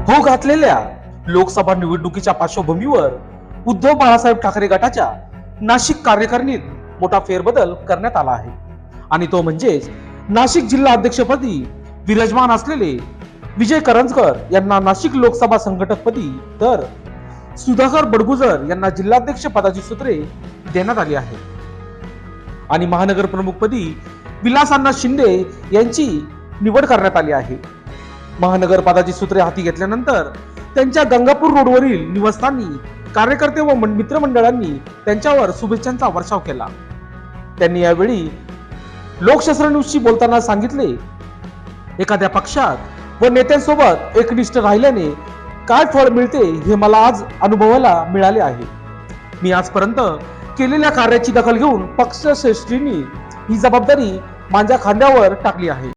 हो घातलेल्या लोकसभा निवडणुकीच्या पार्श्वभूमीवर उद्धव बाळासाहेब ठाकरे गटाच्या नाशिक कार्यकारिणीत मोठा फेरबदल करण्यात आला आहे आणि तो म्हणजेच नाशिक जिल्हा अध्यक्षपदी विराजमान असलेले विजय करंजकर यांना नाशिक लोकसभा संघटकपदी तर सुधाकर बडगुजर यांना जिल्हाध्यक्ष पदाची सूत्रे देण्यात आली आहेत आणि महानगर प्रमुखपदी विलास अण्णा शिंदे यांची निवड करण्यात आली आहे। महानगर पदाची सूत्रे हाती घेतल्यानंतर त्यांच्या गंगापूर रोडवरील निवासस्थानी कार्यकर्ते व मित्रमंडळांनी त्यांच्यावर शुभेच्छांचा वर्षाव केला। त्यांनी यावेळी लोकशास्त्र न्यूजशी बोलताना सांगितले, एखाद्या पक्षात व नेत्यांसोबत एकनिष्ठ राहिल्याने काय फळ मिळते हे मला आज अनुभवायला मिळाले आहे। मी आजपर्यंत केलेल्या कार्याची दखल घेऊन पक्षश्रेष्ठींनी ही जबाबदारी माझ्या खांद्यावर टाकली आहे।